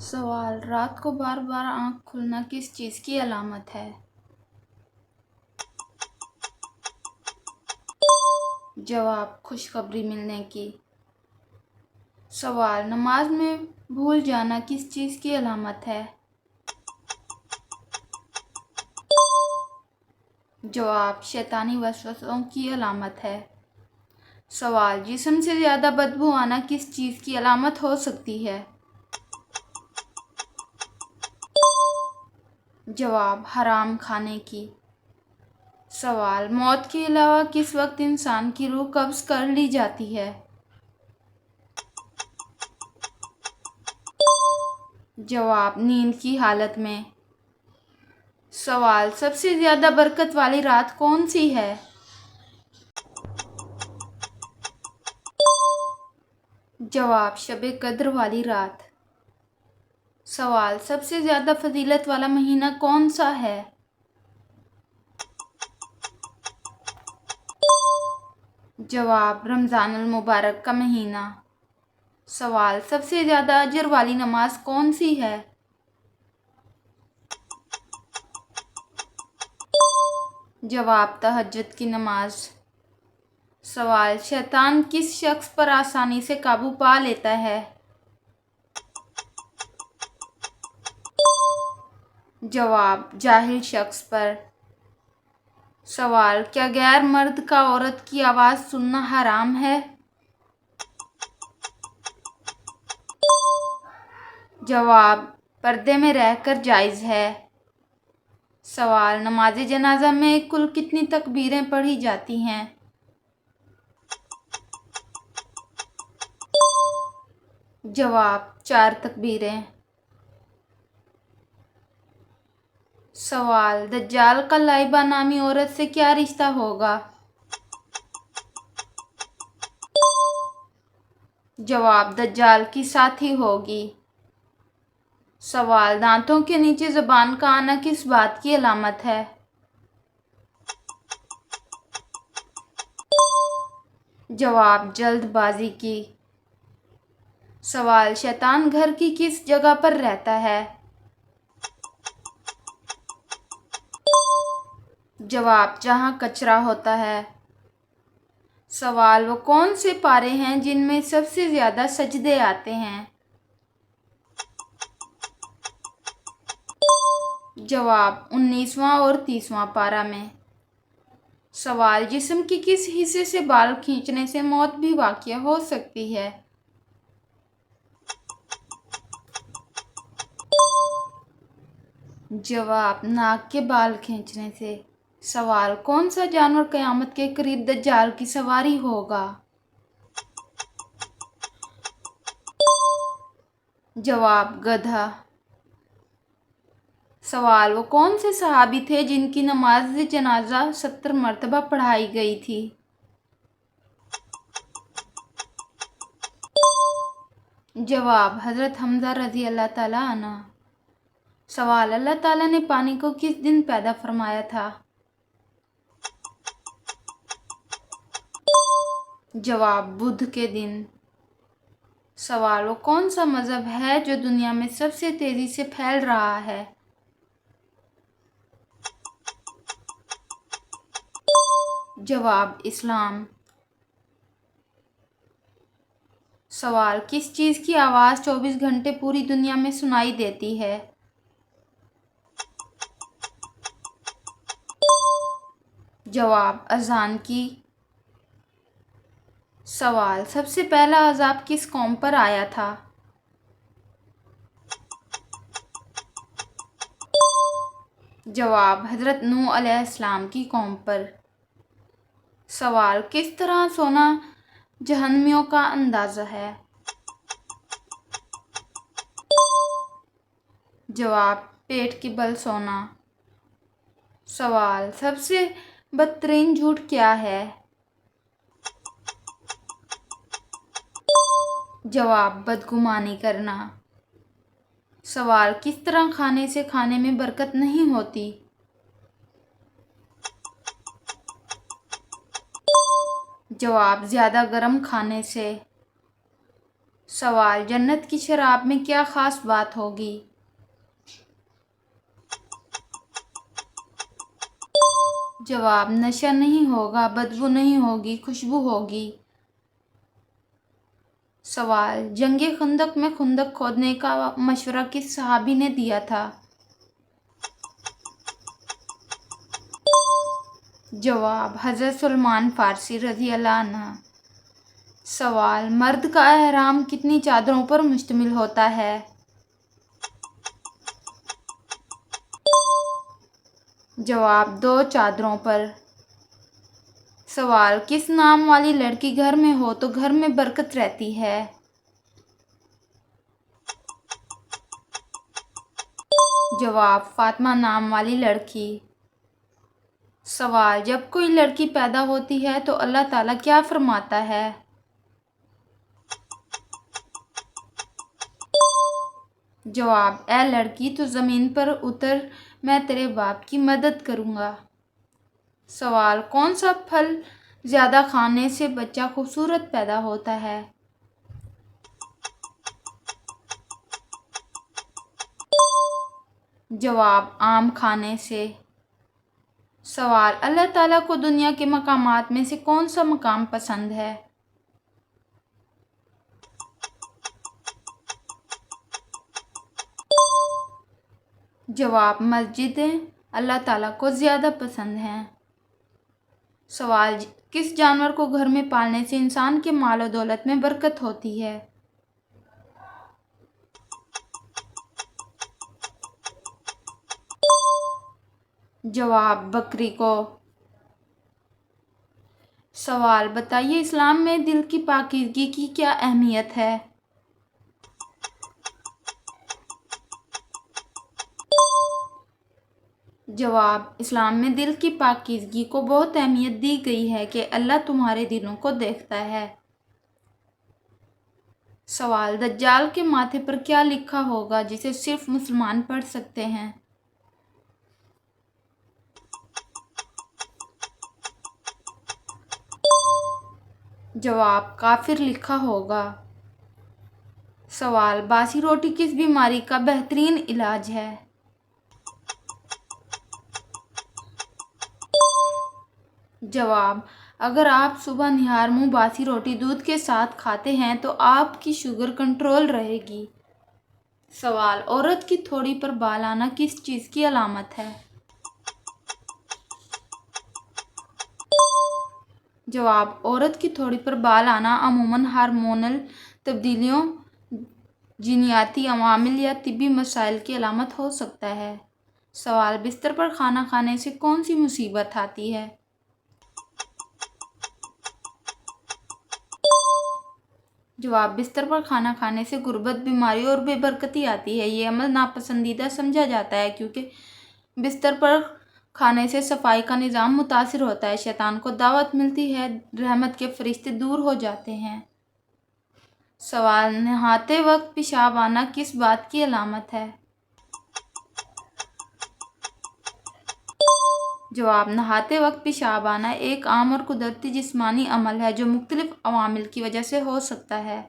सवाल: रात को बार बार आँख खुलना किस चीज़ की अलामत है? जवाब: खुशखबरी मिलने की। सवाल: नमाज में भूल जाना किस चीज़ की अलामत है? जवाब: शैतानी वसवसों की अलामत है। सवाल: जिस्म से ज़्यादा बदबू आना किस चीज़ की अलामत हो सकती है? जवाब: हराम खाने की। सवाल: मौत के अलावा किस वक्त इंसान की रूह कब्ज़ कर ली जाती है? जवाब: नींद की हालत में। सवाल: सबसे ज़्यादा बरकत वाली रात कौन सी है? जवाब: शब-ए कद्र वाली रात। सवाल: सबसे ज़्यादा फजीलत वाला महीना कौन सा है? जवाब: रमज़ानुल मुबारक का महीना। सवाल: सबसे ज़्यादा अजर वाली नमाज कौन सी है? जवाब: तहज्जुद की नमाज। सवाल: शैतान किस शख्स पर आसानी से काबू पा लेता है? जवाब: जाहिल शख्स पर। सवाल: क्या गैर मर्द का औरत की आवाज़ सुनना हराम है? जवाब: पर्दे में रहकर जायज़ है। सवाल: नमाज जनाजा में कुल कितनी तकबीरें पढ़ी जाती हैं? जवाब: 4 तकबीरें। सवाल: दज्जाल का लाइबा नामी औरत से क्या रिश्ता होगा? जवाब: दज्जाल की साथी होगी। सवाल: दांतों के नीचे ज़ुबान का आना किस बात की अलामत है? जवाब: जल्दबाजी की। सवाल: शैतान घर की किस जगह पर रहता है? जवाब: जहाँ कचरा होता है। सवाल: वो कौन से पारे हैं जिनमें सबसे ज़्यादा सजदे आते हैं? जवाब: 19वां और 30वां पारा में। सवाल: जिस्म के किस हिस्से से बाल खींचने से मौत भी वाक़या हो सकती है? जवाब: नाक के बाल खींचने से। सवाल: कौन सा जानवर क़यामत के करीब दज्जाल की सवारी होगा? जवाब: गधा। सवाल: वो कौन से सहाबी थे जिनकी नमाज जनाजा 70 मरतबा पढ़ाई गई थी? जवाब: हज़रत हमज़ा रज़ी अल्लाह ताला अन्हु। सवाल: अल्लाह ताला ने पानी को किस दिन पैदा फरमाया था? जवाब: बुध के दिन। सवाल: वो कौन सा मज़हब है जो दुनिया में सबसे तेज़ी से फैल रहा है? जवाब: इस्लाम। सवाल: किस चीज़ की आवाज़ 24 घंटे पूरी दुनिया में सुनाई देती है? जवाब: अज़ान की। सवाल: सबसे पहला अज़ाब किस कौम पर आया था? जवाब: हज़रत नूह अलैहिस्सलाम की कौम पर। सवाल: किस तरह सोना जहन्नमियों का अंदाज़ा है? जवाब: पेट के बल सोना। सवाल: सबसे बदतरीन झूठ क्या है? जवाब: बदगुमानी करना। सवाल: किस तरह खाने से खाने में बरकत नहीं होती? जवाब: ज़्यादा गर्म खाने से। سوال: جنت کی شراب میں کیا خاص بات ہوگی؟ جواب: نشہ نہیں ہوگا، بدبو نہیں ہوگی، خوشبو ہوگی۔ سوال: جنگ خندق میں خندق کھودنے کا مشورہ کس صحابی نے دیا تھا؟ جواب: حضرت سلمان فارسی رضی اللہ عنہ۔ سوال: مرد کا احرام کتنی چادروں پر مشتمل ہوتا ہے؟ جواب: 2 چادروں پر۔ سوال: کس نام والی لڑکی گھر میں ہو تو گھر میں برکت رہتی ہے؟ جواب: فاطمہ نام والی لڑکی۔ سوال: جب کوئی لڑکی پیدا ہوتی ہے تو اللہ تعالیٰ کیا فرماتا ہے؟ جواب: اے لڑکی تو زمین پر اتر، میں تیرے باپ کی مدد کروں گا۔ سوال: کون سا پھل زیادہ کھانے سے بچہ خوبصورت پیدا ہوتا ہے؟ جواب: آم کھانے سے۔ سوال: اللہ تعالیٰ کو دنیا کے مقامات میں سے کون سا مقام پسند ہے؟ جواب: مسجدیں اللہ تعالیٰ کو زیادہ پسند ہیں۔ سوال: کس جانور کو گھر میں پالنے سے انسان کے مال و دولت میں برکت ہوتی ہے؟ جواب: بکری کو۔ سوال: بتائیے اسلام میں دل کی پاکیزگی کی کیا اہمیت ہے؟ جواب: اسلام میں دل کی پاکیزگی کو بہت اہمیت دی گئی ہے کہ اللہ تمہارے دلوں کو دیکھتا ہے۔ سوال: دجال کے ماتھے پر کیا لکھا ہوگا جسے صرف مسلمان پڑھ سکتے ہیں؟ جواب: کافر لکھا ہوگا۔ سوال: باسی روٹی کس بیماری کا بہترین علاج ہے؟ جواب: اگر آپ صبح نہار منہ باسی روٹی دودھ کے ساتھ کھاتے ہیں تو آپ کی شوگر کنٹرول رہے گی۔ سوال: عورت کی تھوڑی پر بال آنا کس چیز کی علامت ہے؟ جواب: عورت کی تھوڑی پر بال آنا عموماً ہارمونل تبدیلیوں، جینیاتی عوامل یا طبی مسائل کی علامت ہو سکتا ہے۔ سوال: بستر پر کھانا کھانے سے کون سی مصیبت آتی ہے؟ جواب: بستر پر کھانا کھانے سے غربت، بیماری اور بے برکتی آتی ہے۔ یہ عمل ناپسندیدہ سمجھا جاتا ہے کیونکہ بستر پر کھانے سے صفائی کا نظام متاثر ہوتا ہے، شیطان کو دعوت ملتی ہے، رحمت کے فرشتے دور ہو جاتے ہیں۔ سوال: نہاتے وقت پیشاب آنا کس بات کی علامت ہے؟ جواب: نہاتے وقت پیشاب آنا ایک عام اور قدرتی جسمانی عمل ہے جو مختلف عوامل کی وجہ سے ہو سکتا ہے۔